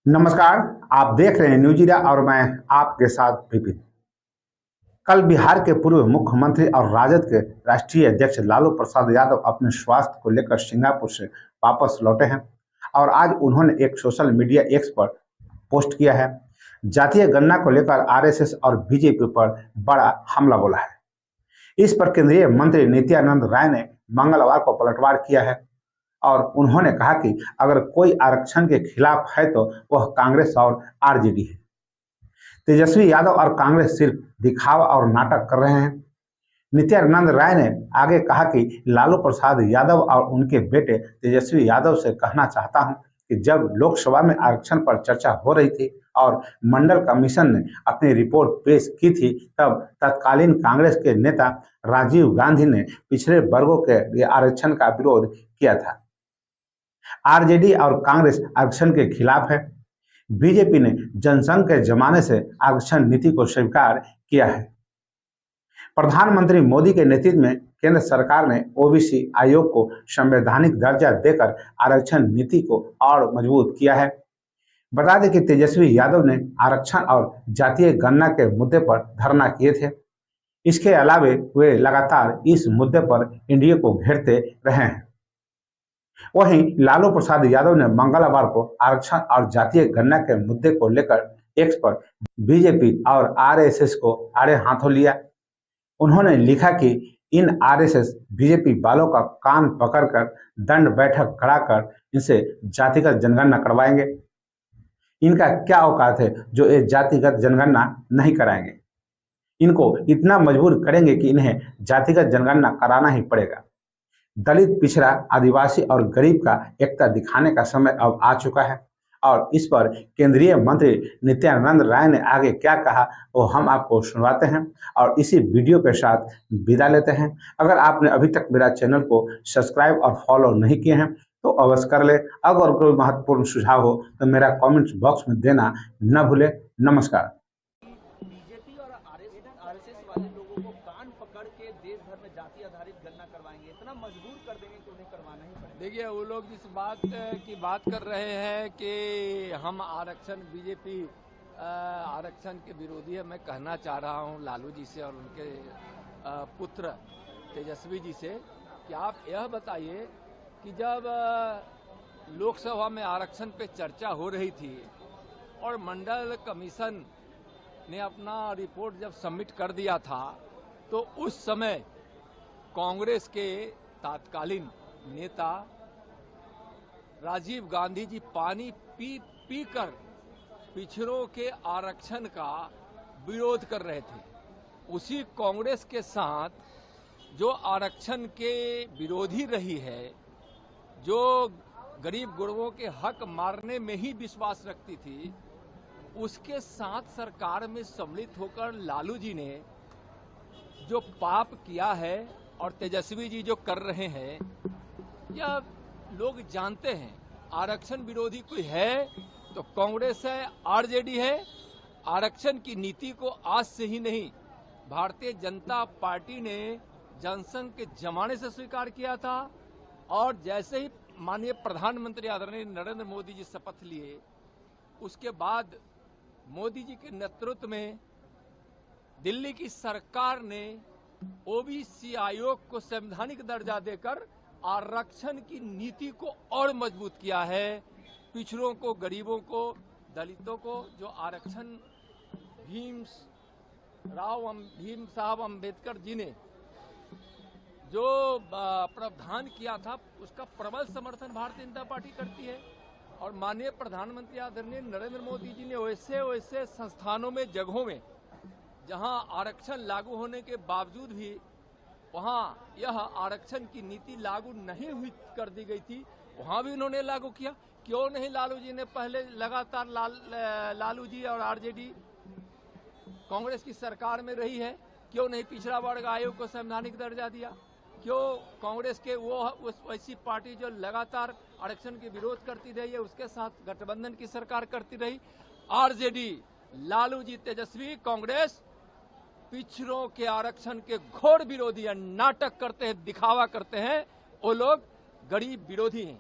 नमस्कार। आप देख रहे हैं न्यूज इंडिया और मैं आपके साथ विपिन। कल बिहार के पूर्व मुख्यमंत्री और राजद के राष्ट्रीय अध्यक्ष लालू प्रसाद यादव अपने स्वास्थ्य को लेकर सिंगापुर से वापस लौटे हैं और आज उन्होंने एक सोशल मीडिया एक्स पर पोस्ट किया है। जातीय गणना को लेकर आरएसएस और बीजेपी पर बड़ा हमला बोला है। इस पर केंद्रीय मंत्री नित्यानंद राय ने मंगलवार को पलटवार किया है और उन्होंने कहा कि अगर कोई आरक्षण के खिलाफ है तो वह कांग्रेस और आरजेडी है। तेजस्वी यादव और कांग्रेस सिर्फ दिखावा और नाटक कर रहे हैं। नित्यानंद राय ने आगे कहा कि लालू प्रसाद यादव और उनके बेटे तेजस्वी यादव से कहना चाहता हूं कि जब लोकसभा में आरक्षण पर चर्चा हो रही थी और मंडल कमीशन ने अपनी रिपोर्ट पेश की थी, तब तत्कालीन कांग्रेस के नेता राजीव गांधी ने पिछड़े वर्गों के आरक्षण का विरोध किया था। आरजेडी और कांग्रेस आरक्षण के खिलाफ है। बीजेपी ने जनसंघ के जमाने से आरक्षण नीति को स्वीकार किया है। प्रधानमंत्री मोदी के नेतृत्व में केंद्र सरकार ने ओबीसी आयोग को संवैधानिक दर्जा देकर आरक्षण नीति को और मजबूत किया है। बता दें कि तेजस्वी यादव ने आरक्षण और जातीय गणना के मुद्दे पर धरना किए थे। इसके अलावे वे लगातार इस मुद्दे पर एनडीए को घेरते रहे हैं। वहीं लालू प्रसाद यादव ने मंगलवार को आरक्षण और जातीय गणना के मुद्दे को लेकर एक्स पर बीजेपी और आरएसएस को आड़े हाथों लिया। उन्होंने लिखा कि इन आरएसएस बीजेपी वालों का कान पकड़कर दंड बैठक कराकर इनसे जातिगत जनगणना करवाएंगे। इनका क्या औकात है जो ये जातिगत जनगणना नहीं कराएंगे। इनको इतना मजबूर करेंगे कि इन्हें जातिगत जनगणना कराना ही पड़ेगा। दलित, पिछड़ा, आदिवासी और गरीब का एकता दिखाने का समय अब आ चुका है। और इस पर केंद्रीय मंत्री नित्यानंद राय ने आगे क्या कहा वो हम आपको सुनवाते हैं और इसी वीडियो के साथ विदा लेते हैं। अगर आपने अभी तक मेरा चैनल को सब्सक्राइब और फॉलो नहीं किए हैं तो अवश्य कर ले। अगर कोई महत्वपूर्ण सुझाव हो तो मेरा कमेंट बॉक्स में देना न भूले। नमस्कार। बीजेपी और आरएसएस वाले लोगों को कान पकड़ के देश भर में जाति आधारित गणना करवाएंगे, इतना मजबूर कर देंगे कि उन्हें करवाना ही पड़ेगा। देखिए, वो लोग जिस बात की बात कर रहे हैं कि हम आरक्षण, बीजेपी आरक्षण के विरोधी है, मैं कहना चाह रहा हूं लालू जी से और उनके पुत्र तेजस्वी जी से कि आप यह बताइए कि जब लोकसभा में आरक्षण पे चर्चा हो रही थी और मंडल कमीशन ने अपना रिपोर्ट जब सबमिट कर दिया था तो उस समय कांग्रेस के तत्कालीन नेता राजीव गांधी जी पानी पी पी कर पिछड़ों के आरक्षण का विरोध कर रहे थे। उसी कांग्रेस के साथ जो आरक्षण के विरोधी रही है, जो गरीब गुरबों के हक मारने में ही विश्वास रखती थी, उसके साथ सरकार में सम्मिलित होकर लालू जी ने जो पाप किया है और तेजस्वी जी जो कर रहे हैं, यह लोग जानते हैं। आरक्षण विरोधी कोई है तो कांग्रेस है, आरजेडी है। आरक्षण की नीति को आज से ही नहीं, भारतीय जनता पार्टी ने जनसंघ के जमाने से स्वीकार किया था और जैसे ही माननीय प्रधानमंत्री आदरणीय नरेंद्र मोदी जी शपथ लिए, उसके बाद मोदी जी के नेतृत्व में दिल्ली की सरकार ने ओबीसी आयोग को संवैधानिक दर्जा देकर आरक्षण की नीति को और मजबूत किया है। पिछड़ों को, गरीबों को, दलितों को जो आरक्षण भीम साहब अम्बेडकर जी ने जो प्रावधान किया था, उसका प्रबल समर्थन भारतीय जनता पार्टी करती है। और माननीय प्रधानमंत्री आदरणीय नरेंद्र मोदी जी ने वैसे संस्थानों में, जगहों में जहां आरक्षण लागू होने के बावजूद भी वहां यह आरक्षण की नीति लागू नहीं हुई कर दी गई थी, वहां भी उन्होंने लागू किया। क्यों नहीं लालू जी ने पहले लगातार लालू जी और आरजेडी कांग्रेस की सरकार में रही है, क्यों नहीं पिछड़ा वर्ग आयोग को संवैधानिक दर्जा दिया? क्यों कांग्रेस के उस ऐसी पार्टी जो लगातार आरक्षण के विरोध करती रही है, उसके साथ गठबंधन की सरकार करती रही? आरजेडी, लालू जी, तेजस्वी, कांग्रेस पिछड़ों के आरक्षण के घोर विरोधी है, नाटक करते हैं, दिखावा करते हैं। वो लोग गरीब विरोधी हैं।